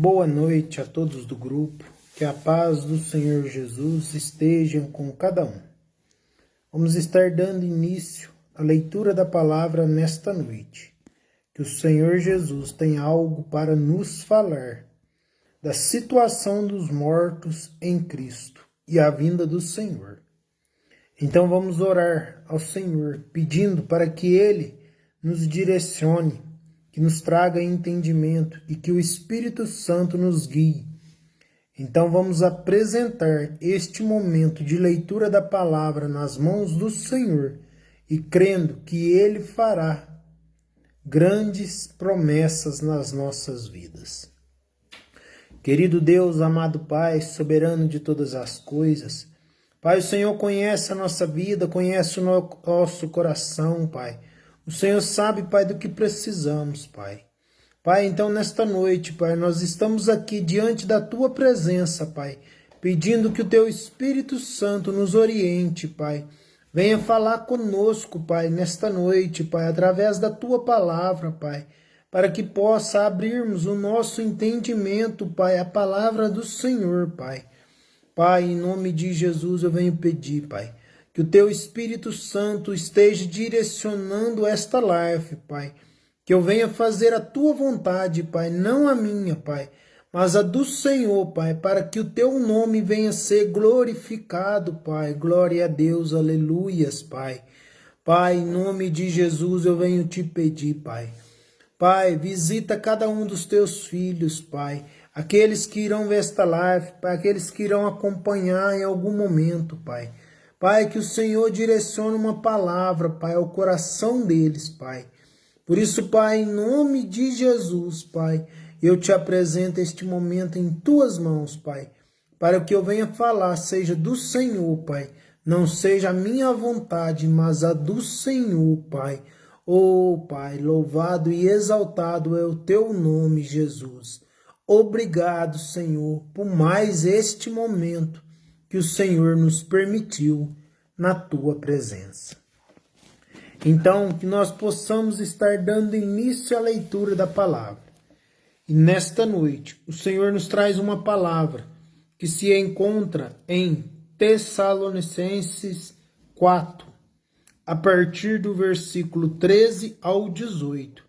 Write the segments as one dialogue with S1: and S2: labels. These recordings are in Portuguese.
S1: Boa noite a todos do grupo, que a paz do Senhor Jesus esteja com cada um. Vamos estar dando início à leitura da palavra nesta noite. Que o Senhor Jesus tem algo para nos falar da situação dos mortos em Cristo e a vinda do Senhor. Então vamos orar ao Senhor, pedindo para que Ele nos direcione, que nos traga entendimento e que o Espírito Santo nos guie. Então vamos apresentar este momento de leitura da palavra nas mãos do Senhor e crendo que Ele fará grandes promessas nas nossas vidas. Querido Deus, amado Pai, soberano de todas as coisas, Pai, o Senhor conhece a nossa vida, conhece o nosso coração, Pai. O Senhor sabe, Pai, do que precisamos, Pai. Pai, então nesta noite, Pai, nós estamos aqui diante da Tua presença, Pai, pedindo que o Teu Espírito Santo nos oriente, Pai. Venha falar conosco, Pai, nesta noite, Pai, através da Tua palavra, Pai, para que possa abrirmos o nosso entendimento, Pai, a palavra do Senhor, Pai. Pai, em nome de Jesus eu venho pedir, Pai, que o Teu Espírito Santo esteja direcionando esta live, Pai. Que eu venha fazer a Tua vontade, Pai, não a minha, Pai, mas a do Senhor, Pai, para que o Teu nome venha ser glorificado, Pai. Glória a Deus, aleluias, Pai. Pai, em nome de Jesus eu venho te pedir, Pai. Pai, visita cada um dos Teus filhos, Pai. Aqueles que irão ver esta live, Pai, aqueles que irão acompanhar em algum momento, Pai. Pai, que o Senhor direcione uma palavra, Pai, ao coração deles, Pai. Por isso, Pai, em nome de Jesus, Pai, eu te apresento este momento em Tuas mãos, Pai, para que eu venha falar seja do Senhor, Pai, não seja a minha vontade, mas a do Senhor, Pai. Oh, Pai, louvado e exaltado é o Teu nome, Jesus. Obrigado, Senhor, por mais este momento que o Senhor nos permitiu na Tua presença. Então, que nós possamos estar dando início à leitura da palavra. E nesta noite, o Senhor nos traz uma palavra que se encontra em Tessalonicenses 4, a partir do versículo 13 ao 18,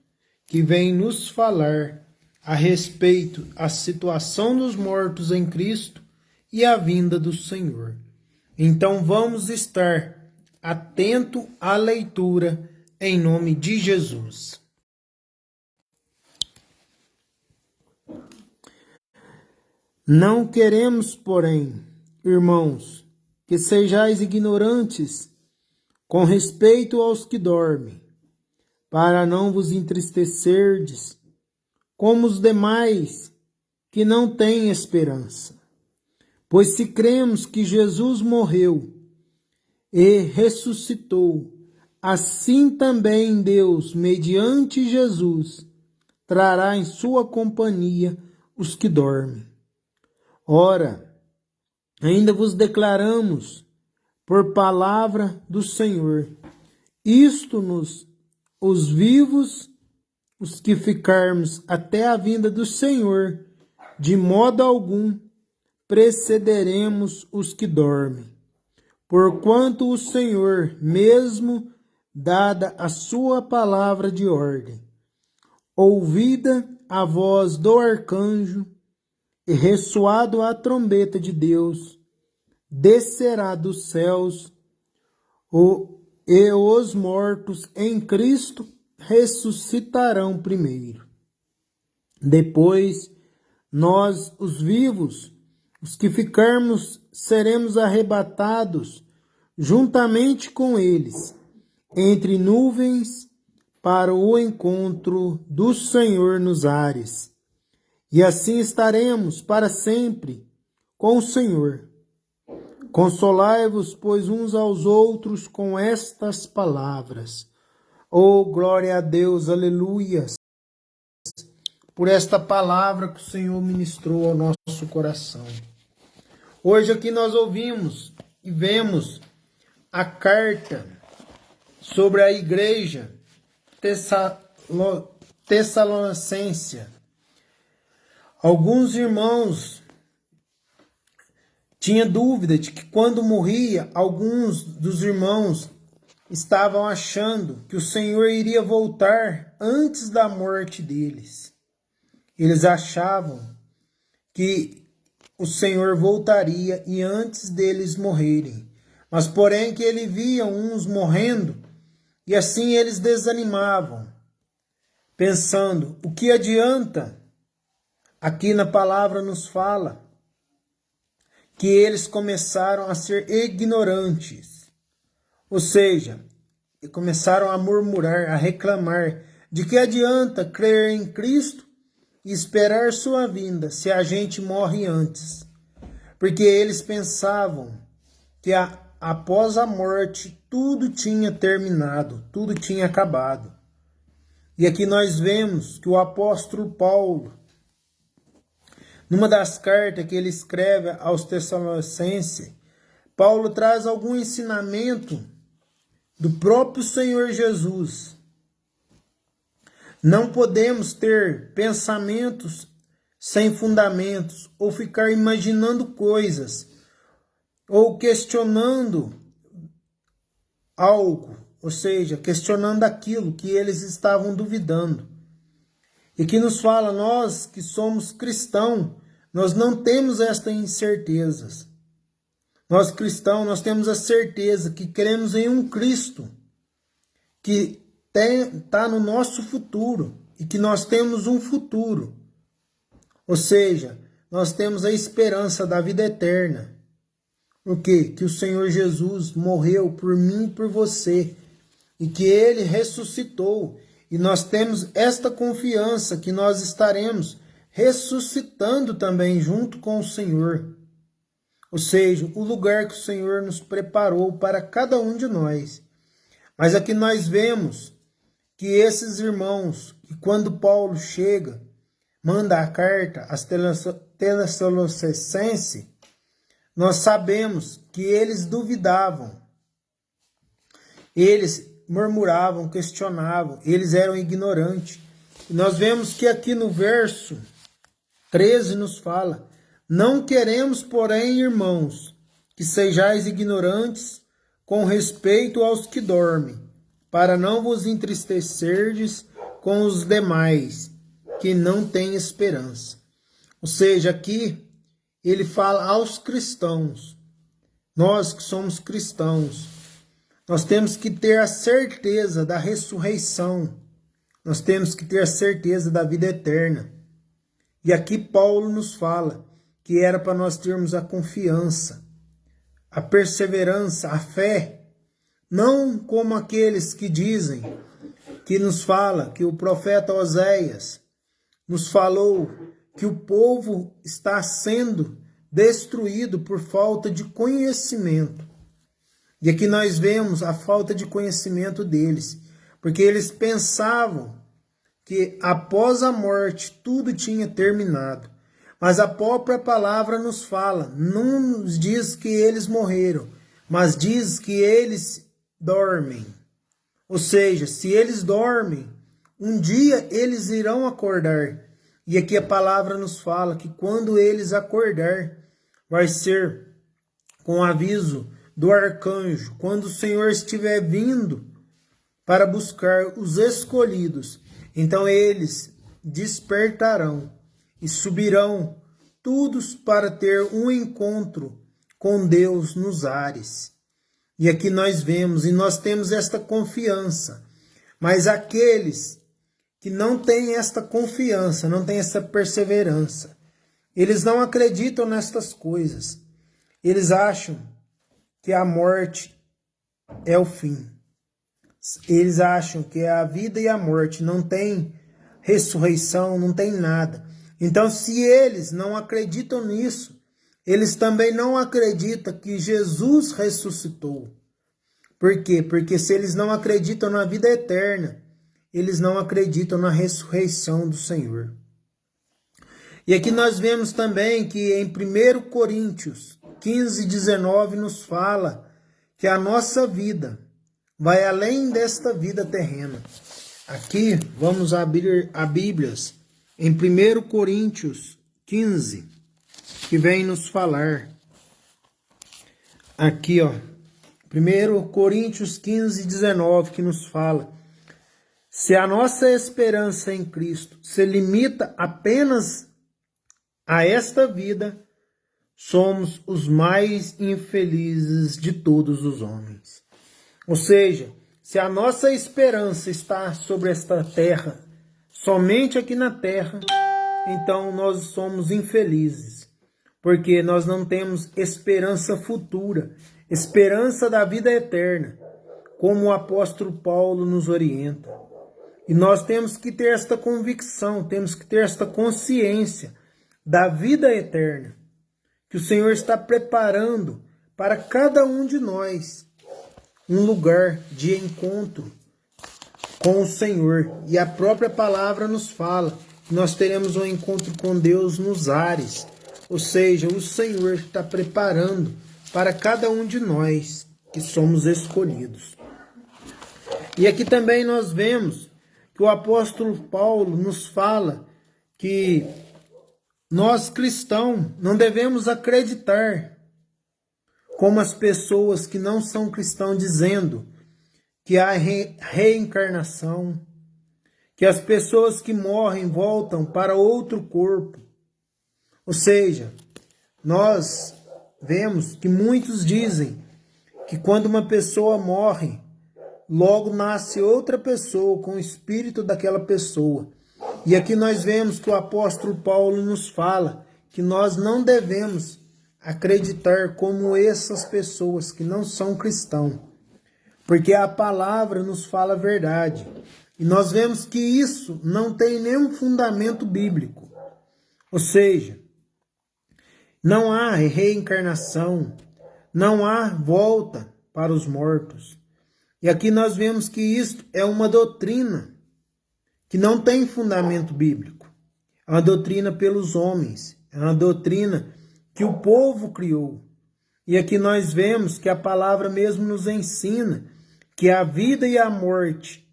S1: que vem nos falar a respeito da situação dos mortos em Cristo e a vinda do Senhor. Então vamos estar atento à leitura em nome de Jesus. Não queremos, porém, irmãos, que sejais ignorantes com respeito aos que dormem, para não vos entristecerdes como os demais que não têm esperança. Pois se cremos que Jesus morreu e ressuscitou, assim também Deus, mediante Jesus, trará em sua companhia os que dormem. Ora, ainda vos declaramos, por palavra do Senhor, isto nos os vivos, os que ficarmos até a vinda do Senhor, de modo algum precederemos os que dormem. Porquanto o Senhor, mesmo dada a sua palavra de ordem, ouvida a voz do arcanjo e ressoado a trombeta de Deus, descerá dos céus e os mortos em Cristo ressuscitarão primeiro. Depois, nós, os vivos, os que ficarmos, seremos arrebatados juntamente com eles, entre nuvens, para o encontro do Senhor nos ares. E assim estaremos para sempre com o Senhor. Consolai-vos, pois, uns aos outros com estas palavras. Oh, glória a Deus, aleluias, por esta palavra que o Senhor ministrou ao nosso coração. Hoje aqui nós ouvimos e vemos a carta sobre a igreja Tessalonicense, Alguns irmãos tinham dúvida de que quando morria, alguns dos irmãos estavam achando que o Senhor iria voltar antes da morte deles. Eles achavam que o Senhor voltaria e antes deles morrerem. Mas porém que ele via uns morrendo e assim eles desanimavam, pensando, o que adianta? Aqui na palavra nos fala que eles começaram a ser ignorantes. Ou seja, começaram a murmurar, a reclamar, de que adianta crer em Cristo e esperar sua vinda se a gente morre antes. Porque eles pensavam que após a morte tudo tinha terminado, tudo tinha acabado. E aqui nós vemos que o apóstolo Paulo, numa das cartas que ele escreve aos Tessalonicenses, Paulo traz algum ensinamento do próprio Senhor Jesus. Não podemos ter pensamentos sem fundamentos, ou ficar imaginando coisas, ou questionando algo, ou seja, questionando aquilo que eles estavam duvidando. E que nos fala, nós que somos cristãos, nós não temos estas incertezas. Nós cristãos, nós temos a certeza que cremos em um Cristo que está no nosso futuro e que nós temos um futuro. Ou seja, nós temos a esperança da vida eterna. Por quê? Que o Senhor Jesus morreu por mim e por você e que Ele ressuscitou. E nós temos esta confiança que nós estaremos ressuscitando também junto com o Senhor. Ou seja, o lugar que o Senhor nos preparou para cada um de nós. Mas aqui nós vemos que esses irmãos, que quando Paulo chega, manda a carta às Tessalonicenses, nós sabemos que eles duvidavam. Eles murmuravam, questionavam, eles eram ignorantes. E nós vemos que aqui no verso 13 nos fala, não queremos, porém, irmãos, que sejais ignorantes com respeito aos que dormem, para não vos entristecerdes com os demais, que não têm esperança. Ou seja, aqui ele fala aos cristãos, nós que somos cristãos, nós temos que ter a certeza da ressurreição, nós temos que ter a certeza da vida eterna. E aqui Paulo nos fala que era para nós termos a confiança, a perseverança, a fé, não como aqueles que dizem, que nos fala, que o profeta Oséias nos falou que o povo está sendo destruído por falta de conhecimento. E aqui nós vemos a falta de conhecimento deles, porque eles pensavam que após a morte tudo tinha terminado. Mas a própria palavra nos fala, não nos diz que eles morreram, mas diz que eles dormem. Ou seja, se eles dormem, um dia eles irão acordar. E aqui a palavra nos fala que quando eles acordar, vai ser com aviso do arcanjo, quando o Senhor estiver vindo para buscar os escolhidos. Então eles despertarão e subirão todos para ter um encontro com Deus nos ares. E aqui nós vemos, e nós temos esta confiança. Mas aqueles que não têm esta confiança, não têm essa perseverança, eles não acreditam nestas coisas. Eles acham que a morte é o fim. Eles acham que a vida e a morte não tem ressurreição, não tem nada. Então, se eles não acreditam nisso, eles também não acreditam que Jesus ressuscitou. Por quê? Porque se eles não acreditam na vida eterna, eles não acreditam na ressurreição do Senhor. E aqui nós vemos também que em 1 Coríntios 15, 19 nos fala que a nossa vida vai além desta vida terrena. Aqui vamos abrir a Bíblia em 1 Coríntios 15, que vem nos falar aqui, 1 Coríntios 15, 19, que nos fala: se a nossa esperança em Cristo se limita apenas a esta vida, somos os mais infelizes de todos os homens. Ou seja, se a nossa esperança está sobre esta terra, somente aqui na terra, então nós somos infelizes, porque nós não temos esperança futura, esperança da vida eterna, como o apóstolo Paulo nos orienta. E nós temos que ter esta convicção, temos que ter esta consciência da vida eterna, que o Senhor está preparando para cada um de nós um lugar de encontro com o Senhor. E a própria palavra nos fala que nós teremos um encontro com Deus nos ares. Ou seja, o Senhor está preparando para cada um de nós que somos escolhidos. E aqui também nós vemos que o apóstolo Paulo nos fala que nós cristãos não devemos acreditar como as pessoas que não são cristãos, dizendo que há reencarnação, que as pessoas que morrem voltam para outro corpo. Ou seja, nós vemos que muitos dizem que quando uma pessoa morre, logo nasce outra pessoa com o espírito daquela pessoa. E aqui nós vemos que o apóstolo Paulo nos fala que nós não devemos acreditar como essas pessoas que não são cristãos, porque a palavra nos fala a verdade. E nós vemos que isso não tem nenhum fundamento bíblico. Ou seja, não há reencarnação, não há volta para os mortos. E aqui nós vemos que isto é uma doutrina que não tem fundamento bíblico. É uma doutrina pelos homens, é uma doutrina que o povo criou. E aqui nós vemos que a palavra mesmo nos ensina que a vida e a morte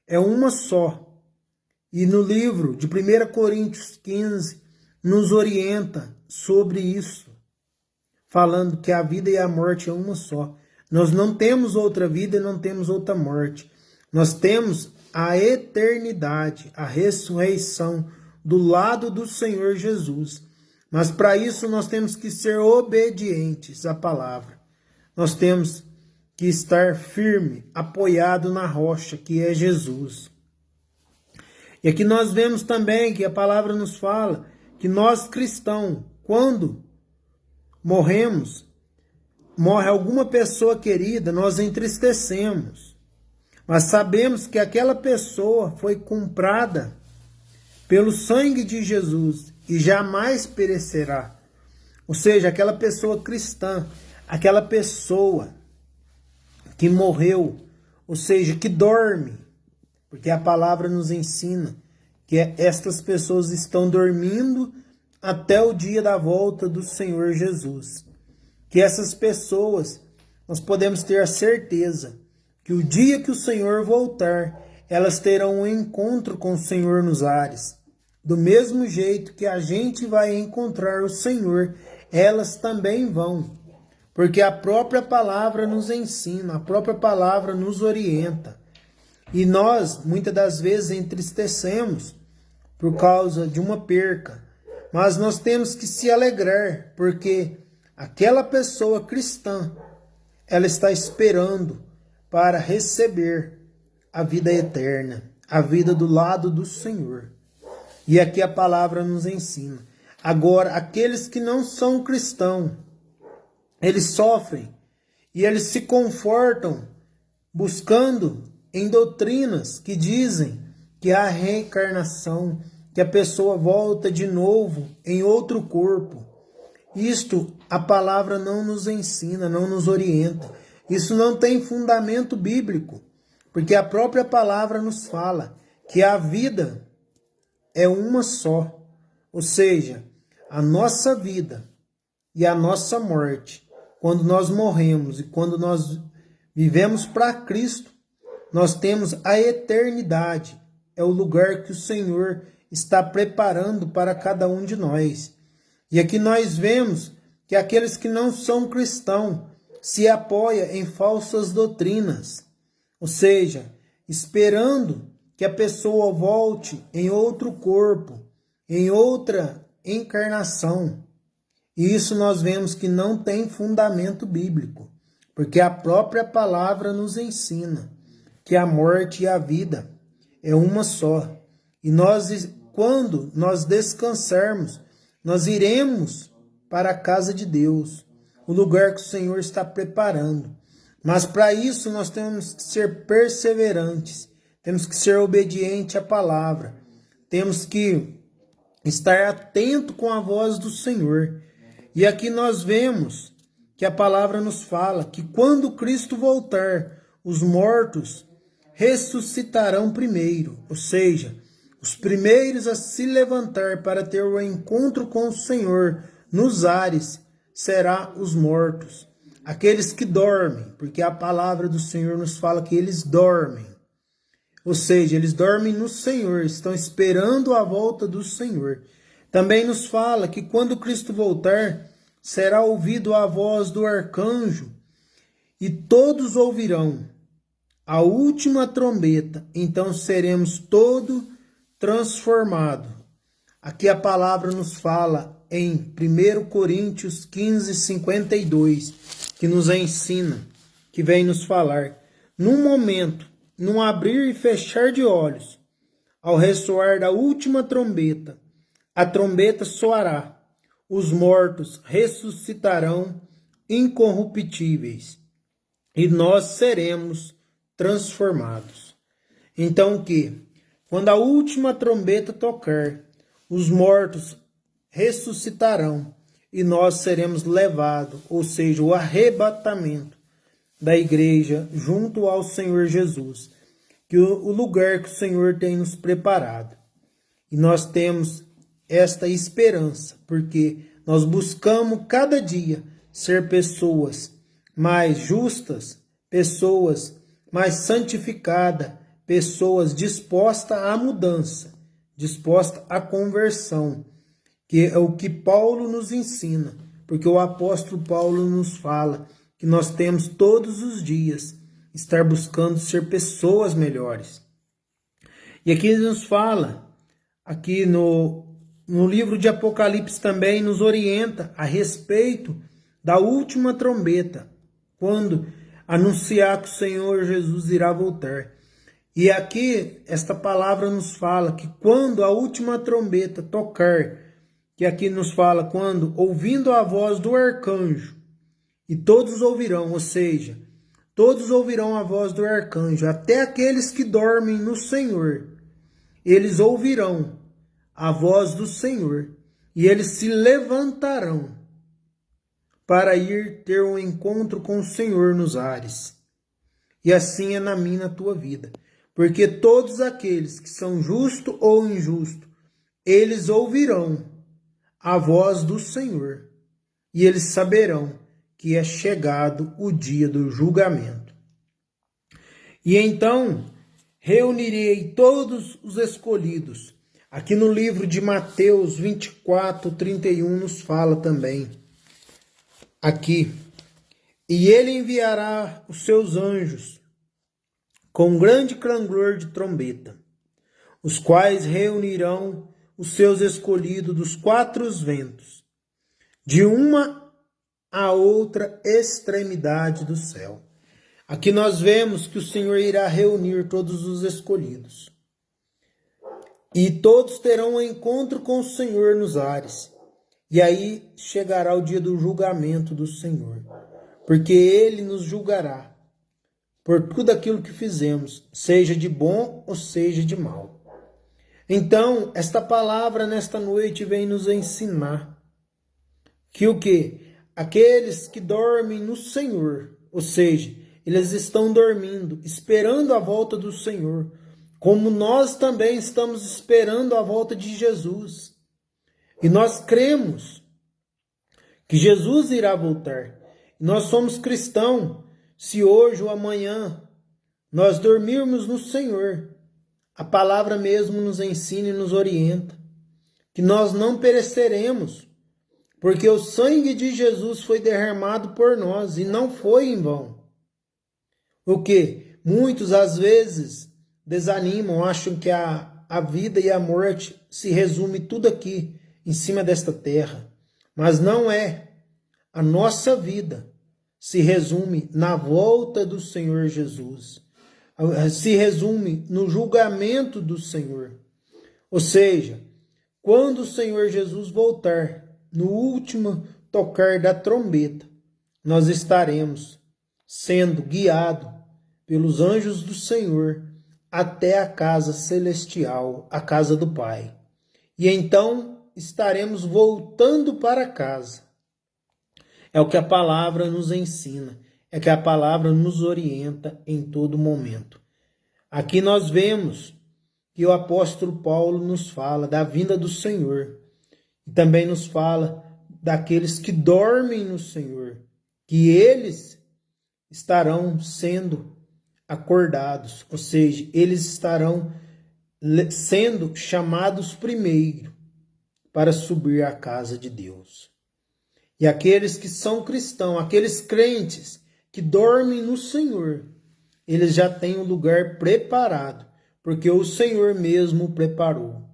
S1: é uma só. E no livro de 1 Coríntios 15 nos orienta sobre isso, falando que a vida e a morte é uma só. Nós não temos outra vida e não temos outra morte. Nós temos a eternidade, a ressurreição do lado do Senhor Jesus. Mas para isso nós temos que ser obedientes à palavra. Nós temos que estar firme, apoiado na rocha, que é Jesus. E aqui nós vemos também que a palavra nos fala que nós cristãos, quando morremos, morre alguma pessoa querida, nós entristecemos. Mas sabemos que aquela pessoa foi comprada pelo sangue de Jesus e jamais perecerá. Ou seja, aquela pessoa cristã, aquela pessoa que morreu, ou seja, que dorme, porque a palavra nos ensina que estas pessoas estão dormindo até o dia da volta do Senhor Jesus. Que essas pessoas, nós podemos ter a certeza que o dia que o Senhor voltar, elas terão um encontro com o Senhor nos ares. Do mesmo jeito que a gente vai encontrar o Senhor, elas também vão. Porque a própria palavra nos ensina, a própria palavra nos orienta. E nós, muitas das vezes, entristecemos por causa de uma perca. Mas nós temos que se alegrar, porque aquela pessoa cristã, ela está esperando para receber a vida eterna, a vida do lado do Senhor. E aqui a palavra nos ensina. Agora, aqueles que não são cristãos, eles sofrem e eles se confortam buscando em doutrinas que dizem que há reencarnação, que a pessoa volta de novo em outro corpo. Isto a palavra não nos ensina, não nos orienta. Isso não tem fundamento bíblico, porque a própria palavra nos fala que a vida é uma só. Ou seja, a nossa vida e a nossa morte, quando nós morremos e quando nós vivemos para Cristo, nós temos a eternidade. É o lugar que o Senhor está preparando para cada um de nós. E aqui nós vemos que aqueles que não são cristãos se apoiam em falsas doutrinas, ou seja, esperando que a pessoa volte em outro corpo, em outra encarnação. E isso nós vemos que não tem fundamento bíblico, porque a própria palavra nos ensina que a morte e a vida é uma só. E quando nós descansarmos, nós iremos para a casa de Deus, o lugar que o Senhor está preparando. Mas para isso nós temos que ser perseverantes, temos que ser obedientes à palavra, temos que estar atento com a voz do Senhor. E aqui nós vemos que a palavra nos fala que quando Cristo voltar, os mortos ressuscitarão primeiro, ou seja, os primeiros a se levantar para ter o encontro com o Senhor nos ares será os mortos, aqueles que dormem, porque a palavra do Senhor nos fala que eles dormem. Ou seja, eles dormem no Senhor, estão esperando a volta do Senhor. Também nos fala que quando Cristo voltar, será ouvido a voz do arcanjo e todos ouvirão a última trombeta, então seremos todos transformados. Aqui a palavra nos fala em 1 Coríntios 15, 52, que nos ensina, que vem nos falar, num momento, num abrir e fechar de olhos, ao ressoar da última trombeta, a trombeta soará, os mortos ressuscitarão incorruptíveis, e nós seremos transformados. Então quando a última trombeta tocar, os mortos ressuscitarão e nós seremos levados, ou seja, o arrebatamento da igreja junto ao Senhor Jesus, que o lugar que o Senhor tem nos preparado. E nós temos esta esperança, porque nós buscamos cada dia ser pessoas mais justas, pessoas mais santificadas, pessoas dispostas à mudança, dispostas à conversão, que é o que Paulo nos ensina, porque o apóstolo Paulo nos fala que nós temos todos os dias estar buscando ser pessoas melhores. E aqui ele nos fala, aqui no livro de Apocalipse também nos orienta a respeito da última trombeta, quando anunciar que o Senhor Jesus irá voltar. E aqui esta palavra nos fala que quando a última trombeta tocar, que aqui nos fala quando, ouvindo a voz do arcanjo, e todos ouvirão, ou seja, todos ouvirão a voz do arcanjo, até aqueles que dormem no Senhor, eles ouvirão a voz do Senhor, e eles se levantarão para ir ter um encontro com o Senhor nos ares. E assim é na minha e na tua vida. Porque todos aqueles que são justos ou injustos, eles ouvirão a voz do Senhor. E eles saberão que é chegado o dia do julgamento. E então reunirei todos os escolhidos. Aqui no livro de Mateus 24, 31 nos fala também. Aqui, e ele enviará os seus anjos com grande clangor de trombeta, os quais reunirão os seus escolhidos dos quatro ventos, de uma a outra extremidade do céu. Aqui nós vemos que o Senhor irá reunir todos os escolhidos, e todos terão um encontro com o Senhor nos ares. E aí chegará o dia do julgamento do Senhor, porque Ele nos julgará por tudo aquilo que fizemos, seja de bom ou seja de mal. Então, esta palavra nesta noite vem nos ensinar que o quê? Aqueles que dormem no Senhor, ou seja, eles estão dormindo, esperando a volta do Senhor, como nós também estamos esperando a volta de Jesus. E nós cremos que Jesus irá voltar. Nós somos cristãos. Se hoje ou amanhã nós dormirmos no Senhor, a palavra mesmo nos ensina e nos orienta que nós não pereceremos, porque o sangue de Jesus foi derramado por nós e não foi em vão. O que? Muitos às vezes desanimam, acham que a vida e a morte se resume tudo aqui, em cima desta terra. Mas não é. A nossa vida se resume na volta do Senhor Jesus. Se resume no julgamento do Senhor. Ou seja, quando o Senhor Jesus voltar, no último tocar da trombeta, nós estaremos sendo guiados pelos anjos do Senhor até a casa celestial, a casa do Pai. E então estaremos voltando para casa. É o que a palavra nos ensina, é que a palavra nos orienta em todo momento. Aqui nós vemos que o apóstolo Paulo nos fala da vinda do Senhor. E também nos fala daqueles que dormem no Senhor, que eles estarão sendo acordados, ou seja, eles estarão sendo chamados primeiro para subir à casa de Deus. E aqueles que são cristãos, aqueles crentes que dormem no Senhor, eles já têm um lugar preparado, porque o Senhor mesmo o preparou.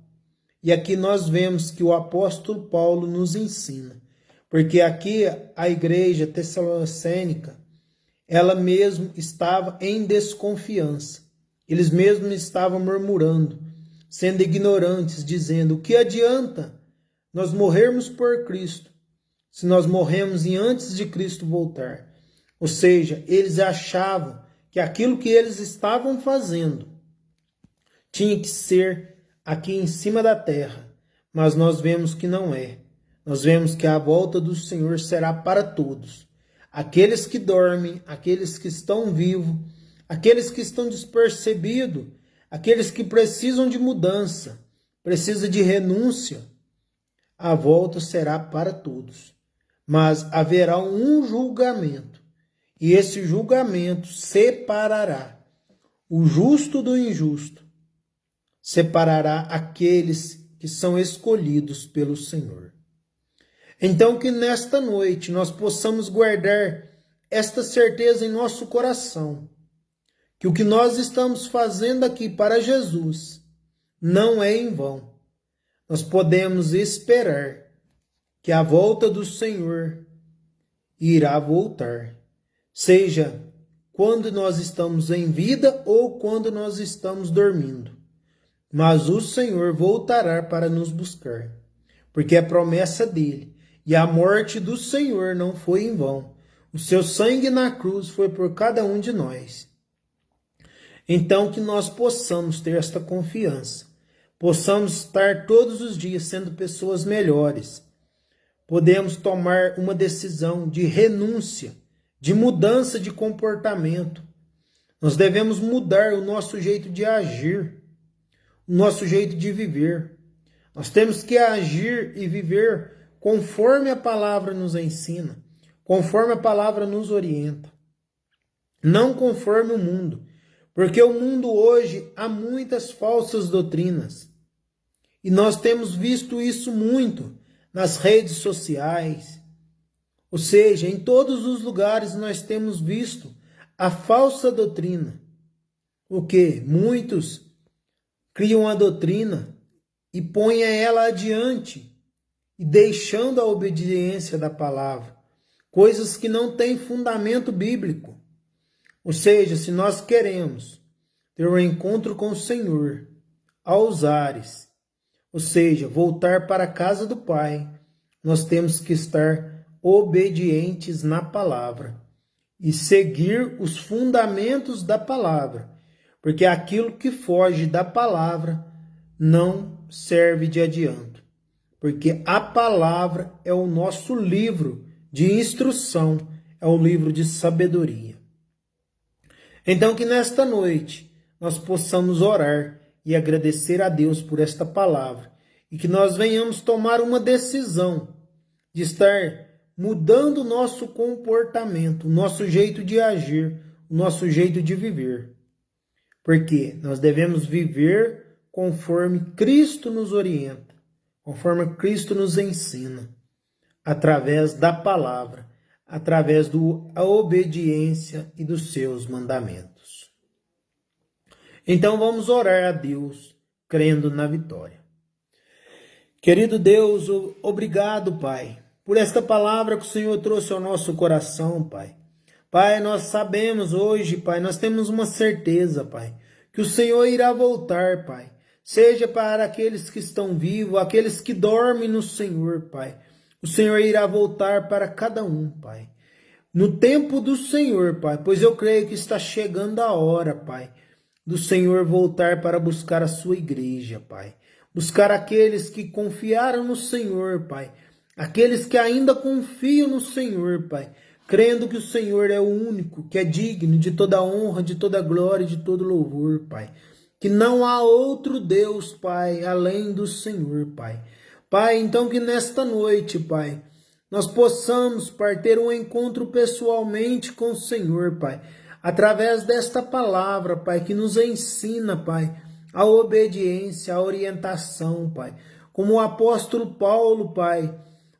S1: E aqui nós vemos que o apóstolo Paulo nos ensina, porque aqui a igreja tessalonicense, ela mesmo estava em desconfiança. Eles mesmos estavam murmurando, sendo ignorantes, dizendo: o que adianta nós morrermos por Cristo, se nós morremos antes de Cristo voltar? Ou seja, eles achavam que aquilo que eles estavam fazendo tinha que ser aqui em cima da terra, mas nós vemos que não é. Nós vemos que a volta do Senhor será para todos. Aqueles que dormem, aqueles que estão vivos, aqueles que estão despercebidos, aqueles que precisam de mudança, precisam de renúncia, a volta será para todos. Mas haverá um julgamento, e esse julgamento separará o justo do injusto, separará aqueles que são escolhidos pelo Senhor. Então que nesta noite nós possamos guardar esta certeza em nosso coração, que o que nós estamos fazendo aqui para Jesus não é em vão. Nós podemos esperar que a volta do Senhor irá voltar, seja quando nós estamos em vida ou quando nós estamos dormindo. Mas o Senhor voltará para nos buscar, porque é promessa dele. E a morte do Senhor não foi em vão. O seu sangue na cruz foi por cada um de nós. Então que nós possamos ter esta confiança. Possamos estar todos os dias sendo pessoas melhores. Podemos tomar uma decisão de renúncia, de mudança de comportamento. Nós devemos mudar o nosso jeito de agir, o nosso jeito de viver. Nós temos que agir e viver conforme a palavra nos ensina, conforme a palavra nos orienta, não conforme o mundo, porque o mundo hoje há muitas falsas doutrinas, e nós temos visto isso muito nas redes sociais, ou seja, em todos os lugares nós temos visto a falsa doutrina, o que muitos criam a doutrina e põem ela adiante, e deixando a obediência da palavra, coisas que não têm fundamento bíblico. Ou seja, se nós queremos ter um encontro com o Senhor aos ares, ou seja, voltar para a casa do Pai, nós temos que estar obedientes na palavra e seguir os fundamentos da palavra, porque aquilo que foge da palavra não serve de adianto. Porque a palavra é o nosso livro de instrução, é o livro de sabedoria. Então que nesta noite nós possamos orar e agradecer a Deus por esta palavra, e que nós venhamos tomar uma decisão de estar mudando o nosso comportamento, o nosso jeito de agir, o nosso jeito de viver. Porque nós devemos viver conforme Cristo nos orienta, conforme Cristo nos ensina. através da palavra, através da obediência e dos seus mandamentos. Então vamos orar a Deus, crendo na vitória. Querido Deus, obrigado, Pai, por esta palavra que o Senhor trouxe ao nosso coração, Pai. Pai, nós sabemos hoje, Pai, nós temos uma certeza, Pai, que o Senhor irá voltar, Pai. Seja para aqueles que estão vivos, aqueles que dormem no Senhor, Pai. O Senhor irá voltar para cada um, Pai. No tempo do Senhor, Pai, pois eu creio que está chegando a hora, Pai, do Senhor voltar para buscar a sua igreja, Pai. Buscar aqueles que confiaram no Senhor, Pai. Aqueles que ainda confiam no Senhor, Pai. Crendo que o Senhor é o único, que é digno de toda honra, de toda glória e de todo louvor, Pai. Que não há outro Deus, Pai, além do Senhor, Pai. Pai, então que nesta noite, Pai, nós possamos, Pai, ter um encontro pessoalmente com o Senhor, Pai. Através desta palavra, Pai, que nos ensina, Pai, a obediência, a orientação, Pai. Como o apóstolo Paulo, Pai,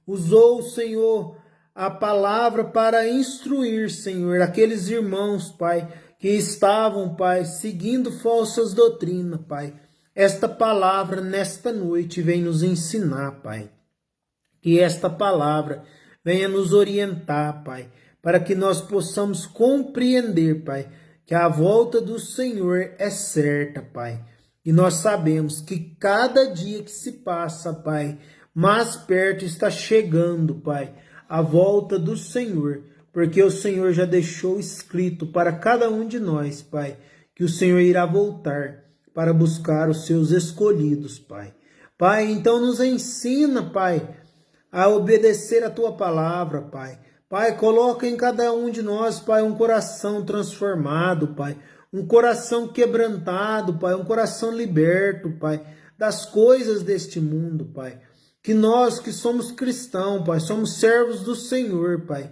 S1: usou o Senhor a palavra para instruir, Senhor, aqueles irmãos, Pai, que estavam, Pai, seguindo falsas doutrinas, Pai. Esta palavra, nesta noite, vem nos ensinar, Pai. Que esta palavra venha nos orientar, Pai, para que nós possamos compreender, Pai, que a volta do Senhor é certa, Pai. E nós sabemos que cada dia que se passa, Pai, mais perto está chegando, Pai, a volta do Senhor, porque o Senhor já deixou escrito para cada um de nós, Pai, que o Senhor irá voltar para buscar os seus escolhidos, Pai. Pai, então nos ensina, Pai, a obedecer a Tua palavra, Pai. Pai, coloca em cada um de nós, Pai, um coração transformado, Pai. Um coração quebrantado, Pai. Um coração liberto, Pai, das coisas deste mundo, Pai. Que nós que somos cristãos, Pai, somos servos do Senhor, Pai.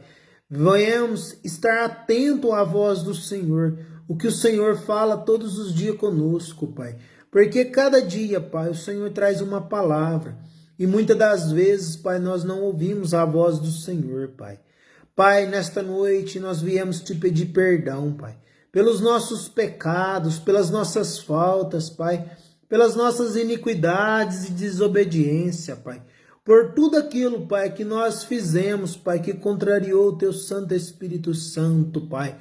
S1: Venhamos estar atentos à voz do Senhor. O que o Senhor fala todos os dias conosco, Pai. Porque cada dia, Pai, o Senhor traz uma palavra. E muitas das vezes, Pai, nós não ouvimos a voz do Senhor, Pai. Pai, nesta noite nós viemos te pedir perdão, Pai, pelos nossos pecados, pelas nossas faltas, Pai, pelas nossas iniquidades e desobediência, Pai. Por tudo aquilo, Pai, que nós fizemos, Pai, que contrariou o Teu Santo Espírito Santo, Pai.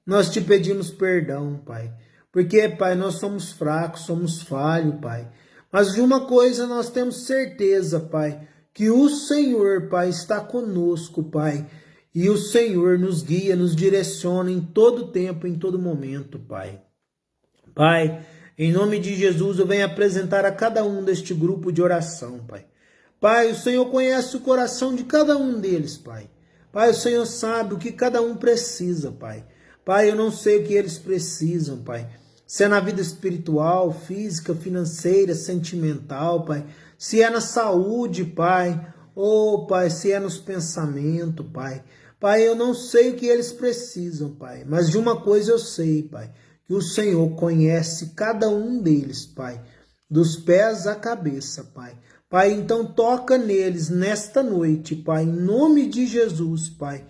S1: Nós te pedimos perdão, Pai. Porque, Pai, nós somos fracos, somos falhos, Pai. Mas de uma coisa nós temos certeza, Pai, que o Senhor, Pai, está conosco, Pai, e o Senhor nos guia, nos direciona em todo tempo, em todo momento, Pai. Pai, em nome de Jesus, eu venho apresentar a cada um deste grupo de oração, Pai. Pai, o Senhor conhece o coração de cada um deles, Pai. Pai, o Senhor sabe o que cada um precisa, Pai. Pai, eu não sei o que eles precisam, Pai. Se é na vida espiritual, física, financeira, sentimental, Pai. Se é na saúde, Pai. Ou, Pai, se é nos pensamentos, Pai. Pai, eu não sei o que eles precisam, Pai. Mas de uma coisa eu sei, Pai. Que o Senhor conhece cada um deles, Pai. Dos pés à cabeça, Pai. Pai, então toca neles nesta noite, Pai. Em nome de Jesus, Pai.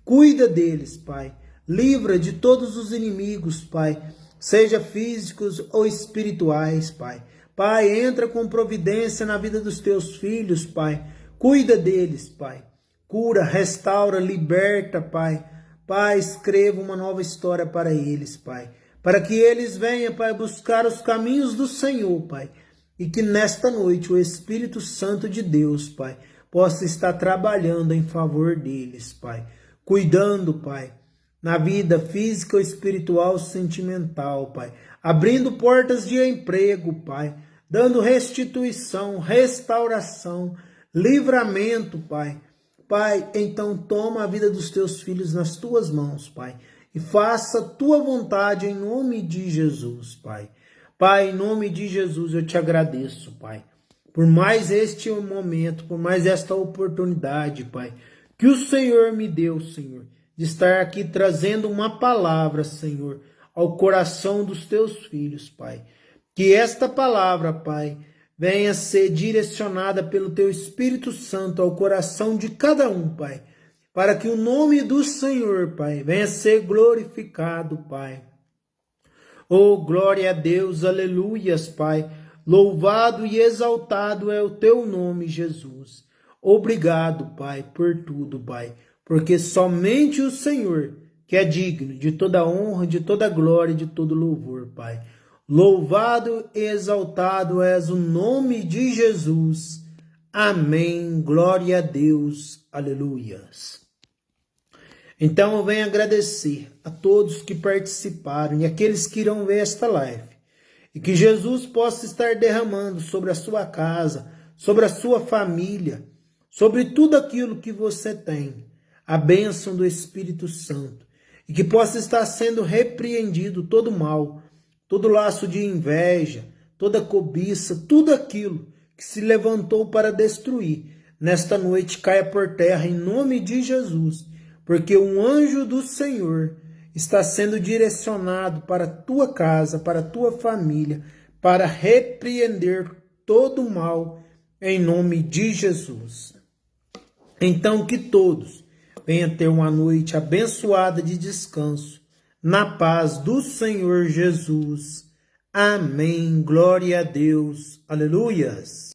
S1: Cuida deles, Pai. Livra de todos os inimigos, Pai. Seja físicos ou espirituais, Pai. Pai, entra com providência na vida dos teus filhos, Pai. Cuida deles, Pai. Cura, restaura, liberta, Pai. Pai, escreva uma nova história para eles, Pai. Para que eles venham, Pai, buscar os caminhos do Senhor, Pai. E que nesta noite o Espírito Santo de Deus, Pai, possa estar trabalhando em favor deles, Pai. Cuidando, Pai, na vida física, espiritual, sentimental, Pai. Abrindo portas de emprego, Pai. Dando restituição, restauração, livramento, Pai. Pai, então toma a vida dos teus filhos nas tuas mãos, Pai. E faça a tua vontade em nome de Jesus, Pai. Pai, em nome de Jesus eu te agradeço, Pai. Por mais este momento, por mais esta oportunidade, Pai. Que o Senhor me deu, Senhor. De estar aqui trazendo uma palavra, Senhor, ao coração dos teus filhos, Pai. Que esta palavra, Pai, venha ser direcionada pelo Teu Espírito Santo ao coração de cada um, Pai, para que o nome do Senhor, Pai, venha ser glorificado, Pai. Oh, glória a Deus, aleluias, Pai. Louvado e exaltado é o Teu nome, Jesus. Obrigado, Pai, por tudo, Pai, porque somente o Senhor que é digno de toda honra, de toda glória e de todo louvor, Pai. Louvado e exaltado és o nome de Jesus. Amém. Glória a Deus. Aleluias. Então eu venho agradecer a todos que participaram e aqueles que irão ver esta live. E que Jesus possa estar derramando sobre a sua casa, sobre a sua família, sobre tudo aquilo que você tem, a bênção do Espírito Santo. E que possa estar sendo repreendido todo mal, todo laço de inveja, toda cobiça, tudo aquilo que se levantou para destruir. Nesta noite caia por terra em nome de Jesus, porque um anjo do Senhor está sendo direcionado para a tua casa, para a tua família, para repreender todo o mal em nome de Jesus. Então que todos venha ter uma noite abençoada de descanso, na paz do Senhor Jesus. Amém. Glória a Deus. Aleluias.